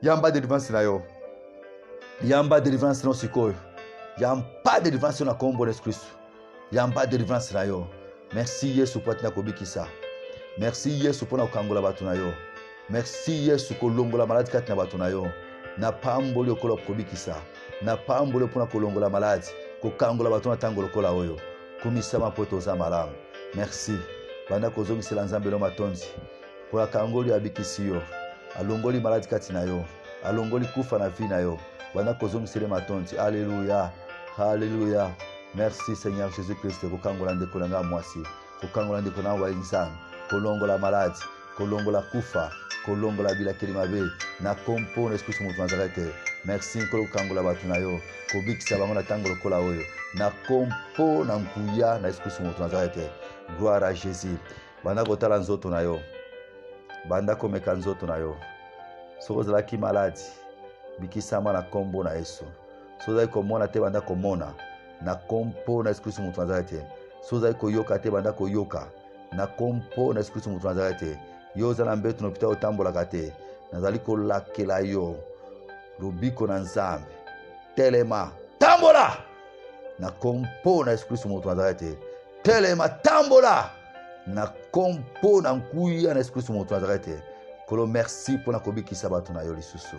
yamba délivrance na yo yamba délivrance na sikoyo yamba délivrance na kombo na Yesu Kristo yamba délivrance na yo. Merci Yesu pour tina kobikisa. Merci Yesu pour na kangola batu na yo. Merci Yesu kolongola maladi kati na batu na yo. Na pamboli okola kobikisa. Na pamboli pour na kolongola maladi ko kangola batu na tango lokola oyo. Komisa mapoto za malamu. Merci. Banda kozongisela nzambe lo matonzi. Pour la kangoli abikisi yo. Alongoli maladi kati na yo. Alongoli kufa na vi na yo. Banda kozongisela matonzi. Alléluia. Alléluia. Merci Seigneur Jésus-Christ. Kokangola ndeko na nga mwasi. Kokangola ndeko na wa nzambe. Kolongola maladi. Kolongola kufa. Kolongola bila kelimabe. Na kompo na Esprit moto Nazarete. Merci nkolo kangola batu na yo. Kobikisa bango na tango lokola oyo. Na kompo na nkuya na Esprit moto Nazarete. Gloire à Jésus. Banda kotala nzoto na yo. Banda komeka nzoto na yo. Soko zalaki maladi. Bikisama na kombo na Yesu. Sozali komona te banda komona. Na kompo na Esprit moto Nazarete. Sozali koyoka te banda koyoka. Na kompo na Esprit moto Nazarete. Yo zala mbetu no pita otambolaka te. Nazali kolakela yo. Lobiko na nzambe. Telema tambola. Na kompo na Esprit moto Nazarete. Telema tambola. Na kompo na nkuya na Esprit moto Nazarete. Kolo merci pour na kobikisa batu na yo lisusu.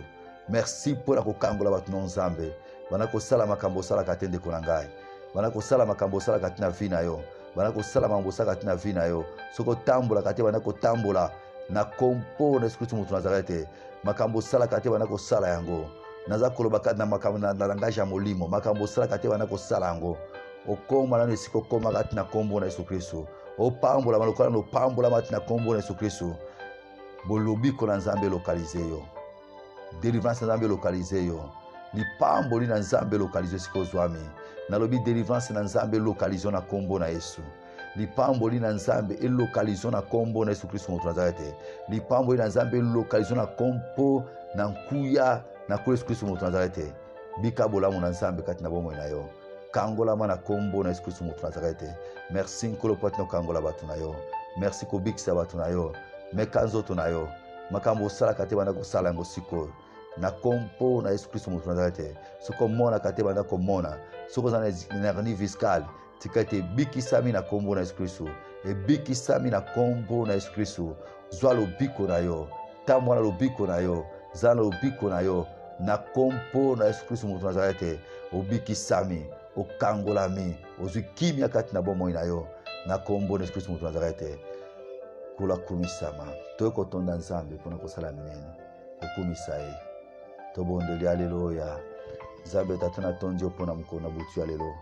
Merci pour na kokangola batu na nzambe. Bana kosala makambo sala katende ko na ngai. Bana kosala makambo sala katina vi na yo. Bana kosala makambo sala katina vi na yo. Soko tambola kate bana kotambola na kompo na Esprit moto Nazarete. Makambo sala kate bana kosala yango. Naza koloba na makambo na langage ya molimo. Makambo sala kate bana kosala yango. Okoma na esiko koma katina kombo na Yesu Kristo. Opambola malokola no pambola matina kombo na Yesu Kristo. Bolobi ko na nzambe lokalize yo. délivrance na nzambe localisé yo lipamboli na nzambe localisé siko zwami nalobi délivrance na nzambe localisé na kombo na Yesu lipamboli na nzambe elokalizo na kombo na Yesu Kristo moto Nazarete lipamboli na nzambe elokalizo na kombo na nkuya na Yesu Kristo moto Nazarete bika bolamu na nzambe kati na bomoi na yo kangolama na kombo na Yesu Kristo moto Nazarete merci nkolo pati na kangola batu na yo merci kobikisa batu na yo meka nzoto na yo makambo osala kate banda kosala yango sikoyo na kombo na Yesu Kristo moto Nazarete soko mona kate banda komona soko za na hernie viscale tika ete bikisami na kombo na Yesu Kristo ebikisami na kombo na Yesu Kristo zwa lobiko na yo tamwa na lobiko na yo za na lobiko na yo na kombo na Yesu Kristo moto Nazarete obikisami okangolami ozwi kimia kati na bomoi na yo na kombo na Yesu Kristo moto Nazarete kula kumisama toyeko tonda nzambe mpona kosala minene okumisa ye tobondeli haleluya nzambe tata na tondi yo mpona mokolo na butu ya lelo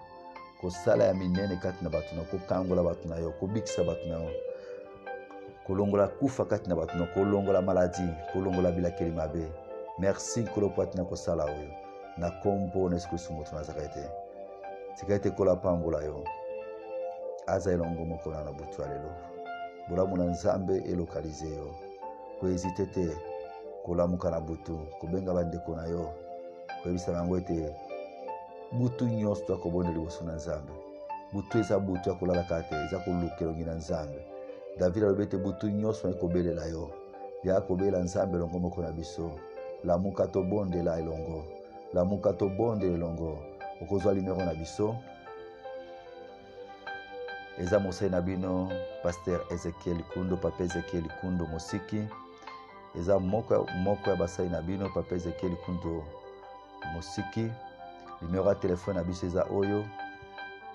kosala ya minene kati na bato na kokangola bato na yo kobikisa bato na yo kolongola kufa kati na bato na kolongola maladi kolongola bilakeli mabe merci nkolo po ati na kosala oyo na kombo na Yesu Kristo moto Nazarete tika ete kola pambola yo aza elongo moko na butu ya lelo bolamu na nzambe elokalize yo koezite te kolamuka na butu kobenga bandeko na yo koyebisa bango ete butu nyonso akobonde liboso na nzambe butu eza butu ya kolalaka te eza koluka elongi na nzambe David alobi ete butu nyonso ekobelela yo ya kobela nzambe elongo moko na biso lamuka tobondela elongo lamuka tobondela elongo okozwa limero na biso eza mosai na bino Pasteur Ezekiel Kundo Papa Ezekiel Kundo Mosiki eza moko ya basai na bino Papa Ezekiel Kundo Mosiki numéro ya telefone na biso eza oyo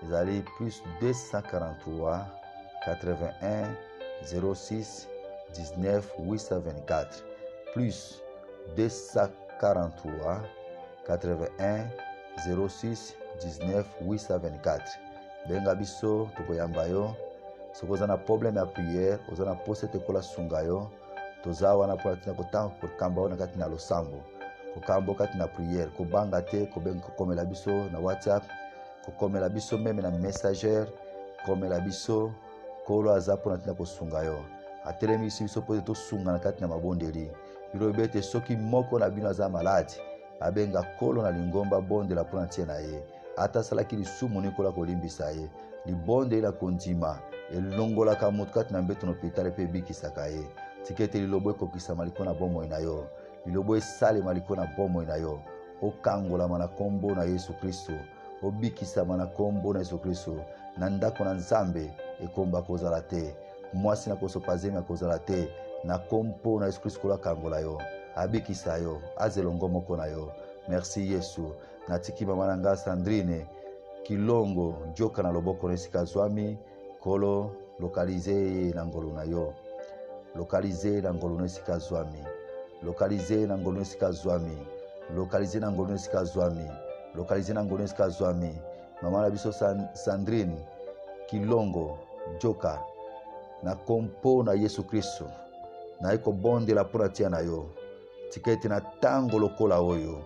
ezali plus 243 81 06 19 824 plus 243 81 06 19 824 benga biso tokoyamba yo soki oza na problème ya prière oza na posa ete kola sunga yo toza wana mpona tina kotanga kokamba wana kati na losambo kokamba kati na prière kobanga te kokomela biso na WhatsApp kokomela biso meme na Messenger komela biso kolo aza mpona tina kosunga yo atelemisi biso mpo ete tosunga na kati na mabondeli bilobi ete soki moko na bino aza maladi abenga kolo na lingomba bondela mpona ntie na ye ata asalaki lisumu nikola kolimbisa ye libondeli na kondima elongolaka moto kati na mbeto na hôpital mpe ebikisaka ye tika ete lilobo ekokisama liko na bomoi na yo lilobo esalema liko na bomoi na yo okangolama na kombo na Yesu Kristo obikisama na kombo na Yesu Kristo na ndako na nzambe ekomba kozala te mwasi na kosopazemi akozala te na kombo na Yesu Kristo kola kangola yo abikisa yo azelongo moko na yo merci Yesu natiki mama na nga Sandrine Kilongo joka na loboko na esika zwami kolo lokalize na ngolu na yo lokalize na ngolu na esika zwami lokalize na ngolu na esika zwami lokalize na ngolu na esika zwami lokalize na ngolu na esika zwami mama na biso Sandrine Kilongo joka na kompo na Yesu Kristo na eko bondela mpona tia na yo tika ete na tango lokola oyo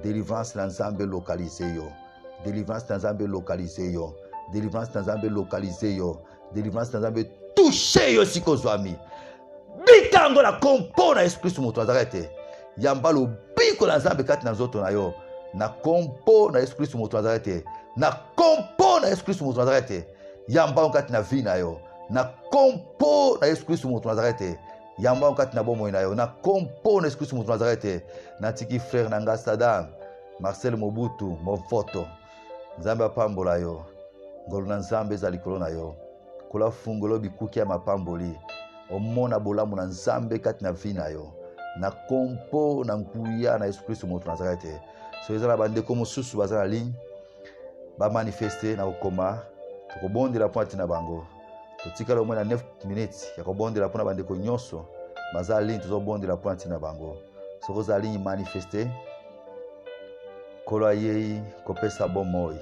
délivrance na nzambe localize yo délivrance na nzambe localize yo délivrance na nzambe localize yo délivrance na nzambe touche yo siko zwami bikango na kompo na Yesu Kristo moto Nazarete yamba lobiko na nzambe kati na nzoto na yo na kompo na Yesu Kristo moto Nazarete na kompo na Yesu Kristo moto Nazarete yamba kati na vi na yo na kompo na Yesu Kristo moto Nazarete yamba kati na bomoi na yo na kompo na Yesu Kristo moto Nazarete na tiki frère na nga Sadam Marcel Mobutu Mofoto nzambe apambola yo ngolo na nzambe za likolo na yo kola fungolo bikuki ya mapamboli omona bolamu na nzambe kati na vi na yo na kompo na nkuya na Yesu Kristo moto Nazarete so ezala bandeko mosusu baza na ligne ba manifester na kokoma tokobondela mpona tina bango totikala omwe na 9 minutes ya kobondela mpona bandeko nyonso baza ligne tozobondela mpona tina bango soki oza ligne manifester kolo ayei kopesa bomoi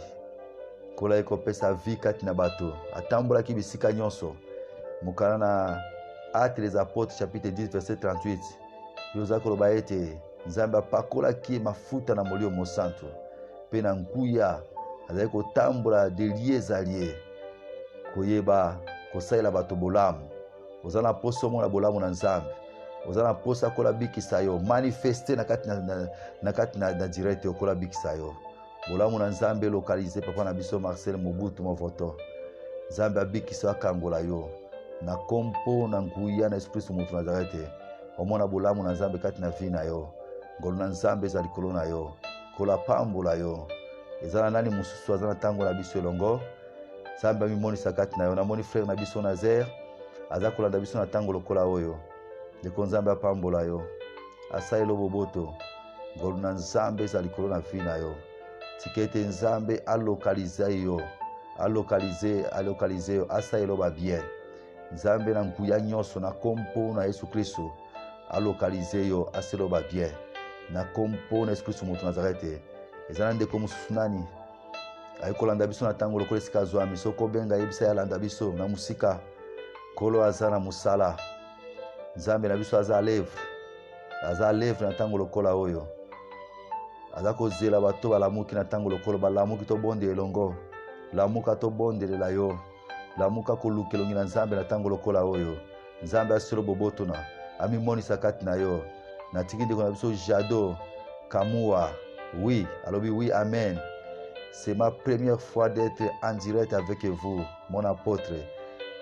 kolo ayei kopesa vi kati na bato atambolaki bisika nyonso mokana na Actes des Apôtres chapitre 10 verset 38 yoza koloba ete nzambe apakolaki mafuta na molio mosantu mpe na nguya azali kotambola de lie ezalie koyeba kosalela bato bolamu. Oza na posa omona bolamu na nzambe, oza na posa kola bikisa yo, manifeste na kati na direct okola bikisa yo. Bolamu na nzambe lokalize papa na biso Marcel Mobutu Movoto. Nzambe abikisa akangola yo na kompo na nguya na Esprit Mutu Nazarete. Omona bolamu na nzambe kati na vi na yo, ngolu na nzambe eza likolo na yo, kola pambola yo. Ezala nani mususu aza na tango na biso elongo. Nzambe amimonisa kati na yo. Namoni frère na biso Nazer aza kolanda biso na tango lokola oyo. Ndeko nzambe apambola yo, asaelo boboto, ngolu na nzambe eza likolo na vi na yo. Tika ete nzambe alokalize yo, alokalize yo, asaelo ba bien. Nzambe na nguya nyonso na kompo na Yesu Kristo alokalize yo, asaelo ba bien. Na kompo na Yesu Kristo Mutu Nazarete. Ezana ndeko mususu nani ayikolanda biso na tango lokola esika zwami, soko benga yebisa ya landa biso na musika kolo aza na musala. Nzambe na biso aza lèvre na tango lokola oyo. Aza kozela bato balamuki na tango lokolo balamuki to bonde elongo. Lamuka to bondelela yo. Lamuka koluka elongi na nzambe na tango lokola oyo. Nzambe asolo boboto na amimonisa kati na yo. Na tiki ndeko na biso Jado Kamua. Oui, alobi oui, amen. C'est ma première fois d'être en direct avec vous, mon apôtre.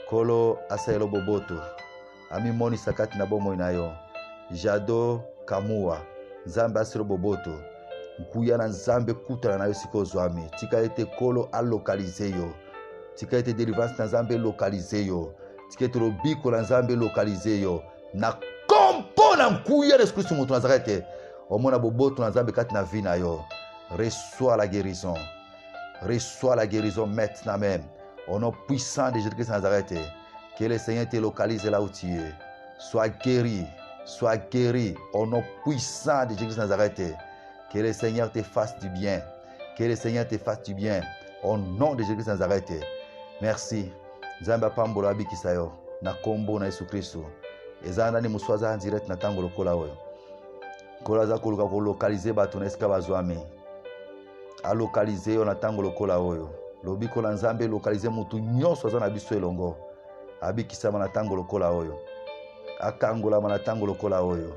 Kolo asaelo boboto. Ami moni sakati na bomo na yo. Jado Kamua. Nzambe aselo boboto. Nkuya na nzambe kutana na yo siko zwami. Tika ete kolo alokalize yo. Tika ete délivrance na nzambe lokalize yo. Tika ete lobiko na nzambe lokalize yo. Na kompo na nkuya na Yesu Kristo Mutu Nazarete. Omona boboto na nzambe kati na vi na yo. Reçois la guérison. Reçois la guérison maintenant même. Au nom puissant de Jésus-Christ Nazareth. Que le Seigneur te localise là où tu es. Sois guéri. Sois guéri. Au nom puissant de Jésus-Christ Nazareth. Que le Seigneur te fasse du bien. Que le Seigneur te fasse du bien. Au nom de Jésus-Christ Nazareth. Merci. Nzamba pambola bikisa yo. Na kombo na Yesu Kristo. Ezana ni muswaza en direct na tango lokola oyo. Kola za koluka ko localiser bato na esika bazwami. A localiser yo na tango lokola oyo. Lobiko la nzambe localiser mutu nyonso aza na biso elongo. Abikisama na tango lokola oyo. Akangola na tango lokola oyo.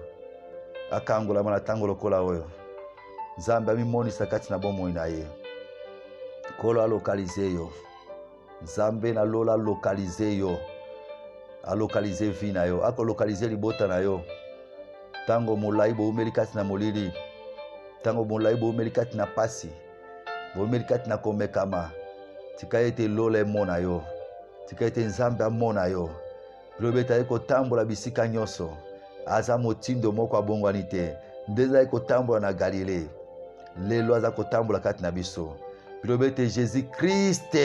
Akangola na tango lokola oyo. Nzambe amimonisa kati na bomo na ye. Kolo a localiser yo. Nzambe na lola localiser yo. A localiser vi na yo. Ako localiser libota na yo. Tango molai bo umelikati na molili. Tango molai bo umelikati na pasi. Bo umelikati na komekama. Tika ete lola mona yo. Tika ete nzambe amona yo. Bilobeta eko tambola bisika nyonso. Aza motindo moko abongwani te. Ndeza eko tambola na Galilée. Lelo aza kotambola kati na biso. Bilobete Jésus Christ.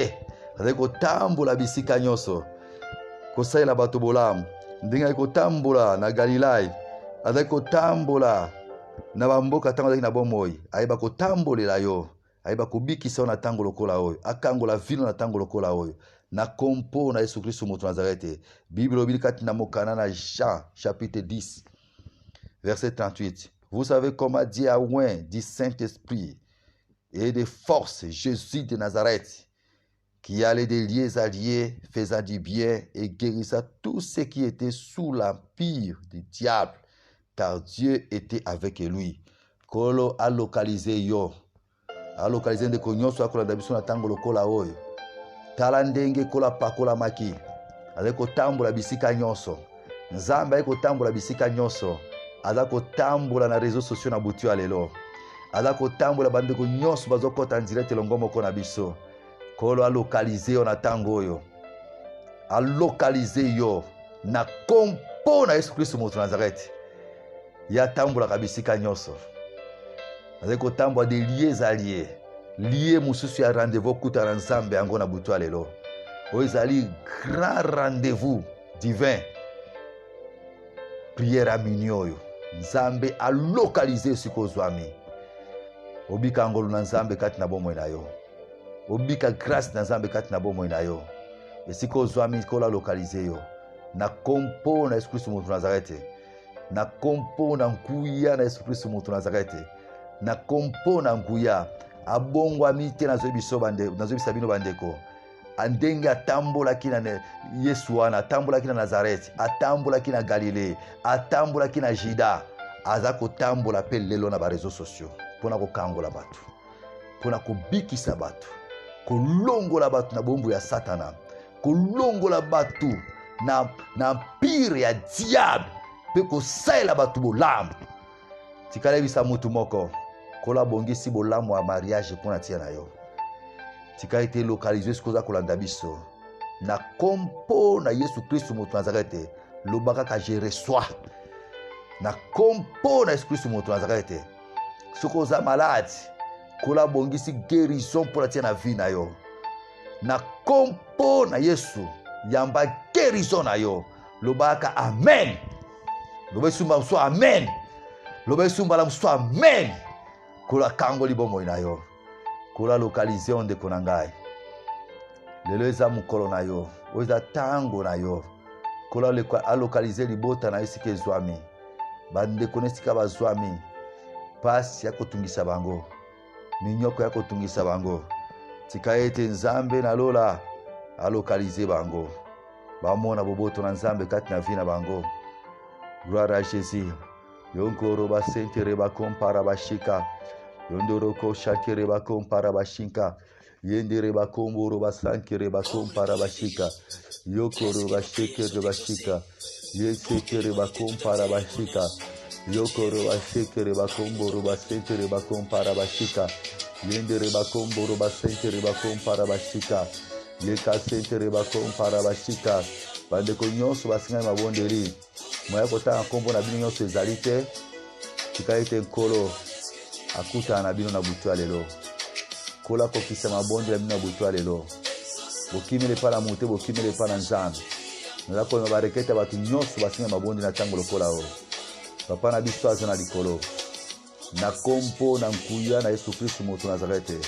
Aza eko tambola bisika nyonso. Kosalela bato bolamu. Ndenga eko tambola na Galilée. Aza kotambola na bamboka tango azaki na bomoi. Ayeba kotambolela yo. Ayeba kubikisa na tango lokola oyo. Akangola vino na tango lokola oyo. Na kompo na Yesu Kristo Mutu Nazarete. Bible obili kati na mokana na Jean chapitre 10 verset 38. Vous savez comment Dieu a oint du Saint-Esprit et de force Jésus de Nazareth, qui allait des lieux à lieux, faisant du bien et guérissant tous ceux qui étaient sous l'empire du diable, car Dieu était avec lui. Kolo a localisé yo. A localisé ndeko nyonso akolanda biso na tango lokola oyo. Tala ndenge kola pakola maki. Aza kotambola bisika nyonso. Nzambe aza kotambola bisika nyonso. Aza kotambola na réseaux sociaux na butu ya lelo. Aza kotambola bandeko nyonso bazokota en direct elongo moko na biso. Kolo a localisé yo na tango oyo. A localisé yo na kompo na Yesu Kristo Mutu Nazareth. Ya tambola kabisika nyonso. Aza kotambola de liés alliés. Lié mususu ya rendez-vous kuta na nzambe yango na butu lelo. Oizali grand rendez-vous divin. Prière à minioyo. Nzambe a localisé siko zwami. Obika ngolu na nzambe kati na bomo na yo. Obika grâce na nzambe kati na bomo na yo. Esiko zwami kola localisé yo. Na kompo na Yesu Kristo Mutu Nazarete. na kompo na nkuya na Yesu Kristo moto Nazareth na kompo na nkuya abongwami te nazobisa bino bandeko andenge atambolaki na Yesu wana atambolaki na Nazareth atambolaki na Galilée atambolaki na Jida aza kotambola pe lelo na ba réseaux sociaux pona kokangola batu pona kobikisa batu kolongola batu na bombu ya Satana kolongola batu na pire ya diable pe kosaela batu bolamu tikala bisa mutu moko kola bongisi bolamu ya mariage pona tia na yo tika été localisé skoza kolanda biso na kompo na Yesu Kristo moto Nazareth lobaka ka je reçois na kompo na Yesu Kristo moto Nazareth soko za malade kola bongisi guérison pona tia na vie na yo na kompo na Yesu yamba guérison na yo lobaka amen lobesumba mso amen lobesumba la mso amen kola kango libomo na yo kola localize onde konangai lelo eza mukolo na yo oza tango na yo kola alokalize libota na esika ezwami bande konesika bazwami pasi ya kotungisa bango minyoko ya kotungisa bango tika ete nzambe na lola alokalize bango bamona boboto na nzambe kati na vie na bango. Gloire à Jésus. Yonkoro basentere bakompara bashika yondoroko shakere bakompara bashinka yendere bakomboro basankere bakompara bashika yokoro bashekere bashika yesekere bakompara bashika yokoro bashekere bakomboro basentere bakompara bashika yendere bakomboro basentere bakompara bashika yekasentere bakompara bashika bandeko nyonso basinga mabondeli moya kotanga kombo na bino nyonso ezali te tika ete nkolo akuta na bino na butu ya lelo kola kokisa mabondi ya bino na butu ya lelo bokimele pa na mote bokimele pa na nzambe naza kolema barekete bato nyonso basinga mabondi na ntango lokola o papa na biso aza na likolo na kompo na nkuya na Yesu Kristo moto Nazarete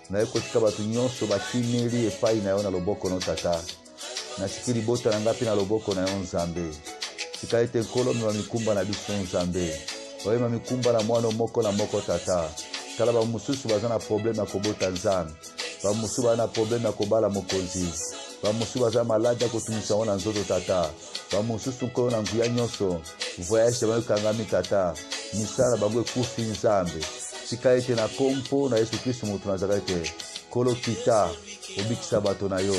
naye kotika bato nyonso bakimeli epai na yo na loboko no tata nasiki libota na ngapi na loboko na yo nzambe tika ete nkolo mema mikumba na biso nzambe oyema mikumba na mwana moko na moko tata tala bamususu baza na problème ya kobota nzambe bamususu baza na problème ya kobala mokonzi bamususu baza malade ya kotumisa ngo na nzoto tata bamususu nkolo na nguya nyonso voyage bango ekangami tata misala bango ekufi nzambe tika ete na kompo na Yesu Kristo moto Nazarete kolo kita obikisa bato na yo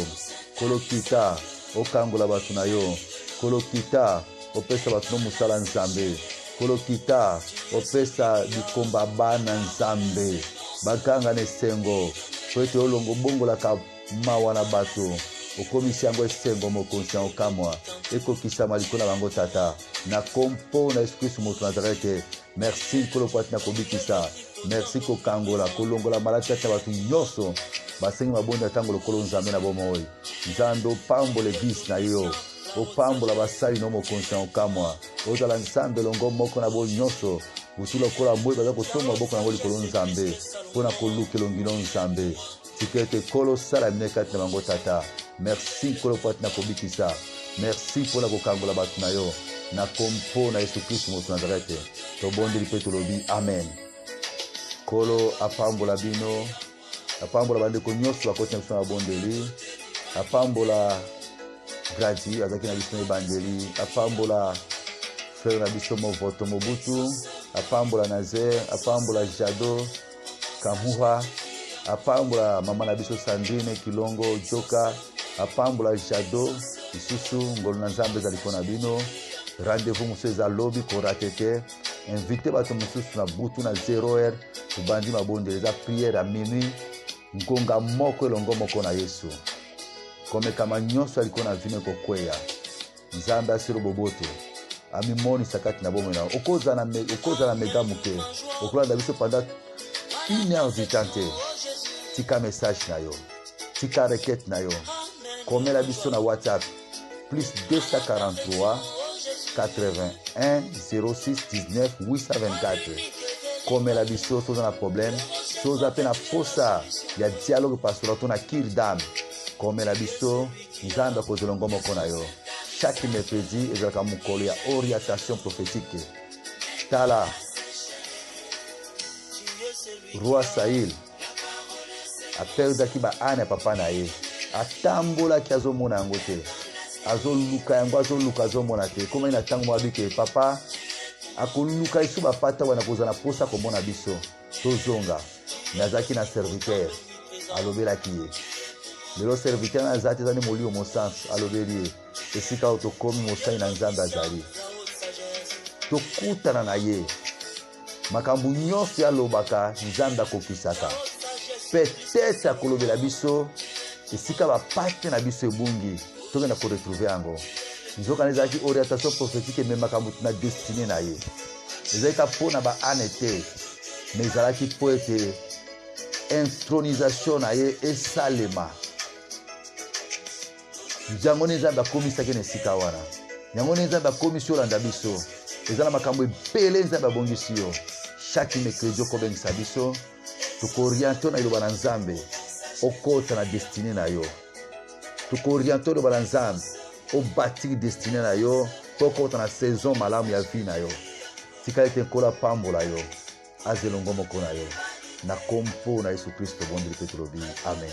kolo kita okangola bato na yo kolo kita opesa bato no musala nzambe kolo kita opesa bikomba bana nzambe bakanga nesengo po ete olongo bongolaka mawa na bato okomisi yango esengo mokonzi ya okamwa ekokisama likolo na bango tata na kompo na Yesu Kristo moto Nazarete merci nkolo po ati na kobikisa merci kokangola kolongola maladi kati na bato nyonso basengi mabondi ya ntango lokolo nzambe na bomoi nzambe opambola eglise na yo opambola basali no mokonzi ya okamwa ozala nzambe longo moko na bo nyonso butu lokola moi baza kotonga maboko nango likolo nzambe mpo na koluka elongi no nzambe tika ete kolo sala mine kati na bango tata merci nkolo po ati na kobikisa merci mpo na kokangola bato na yo na kompo na Yesu Kristo moto Nazarete tobondeli mpe tolobi amen. Kolo apambola bino apambola bandeko nyonso bakoti na biso na bondeli apambola gradi azaki na biso na ebandeli apambola frère na biso Movoto Mobutu apambola Nazer apambola Jado Kamuha apambola mama na biso Sandrine Kilongo Joka apambola Jado isusu ngolo na nzambe ezali mpona bino rendez-vous mosusu eza lobi korate te invite bato mosusu na butu na 0h tobandi mabondeli eza priere ya minuit ngonga moko elongo moko na Yesu komekama nyonso aliko na vino ekokweya nzambe asilo boboto amimonisa kati na bomoi na okozala mega moke okolanda biso pendant 1h te tika message na yo tika requête na yo komela biso na WhatsApp plus 243 81 06 19 824 komela biso soza na problème soza pe na posa ya dialogue pastoral to na kirdam komela biso nzambe akozela ngomoko na yo chaque mercredi ezalaka mokolo ya orientation prophétique. Tala roi Saïl aperdaki baane ya papa na ye, atambolaki azomona yango te, azoluka yango, azomona te. Koma ina ntango moko abike papa akoluka esu bapata wana kozala posa komona biso tozonga. Me azalaki na serviteur, alobelaki ye. Lelo serviteur na azalaki ezali molio mosansu, alobeli ye esika oyo tokomi mosali na Nzambe azali. Tokutana na ye, makambo nyonso alobaka Nzambe akokisaka. Peut-être akolobela biso esika bapate na biso ebungi tokenda koretrouve yango. Nzokana ezalaki orientation prophétique ememaka motu na destine na ye. Ezalaki mpo na baane te, mais ezalaki mpo ete intronisation na ye esalema. Yango nde Nzambe akomisaki na esika wana. Yango nde Nzambe akomisi olanda biso. Ezala makambo ebele Nzambe abongisi yo. Chaque mercredi okobengisa biso, tokoriente na iloba na Nzambe okota na destine na yo. Tokoriente iloba na Nzambe obatiki destine na yo mpo okota na saison malamu ya vie na yo. Tika ete nkolo apambola yo, azelongo moko na yo. Na kompo na Yesu Kristo bondeli pe tulobi. Amen.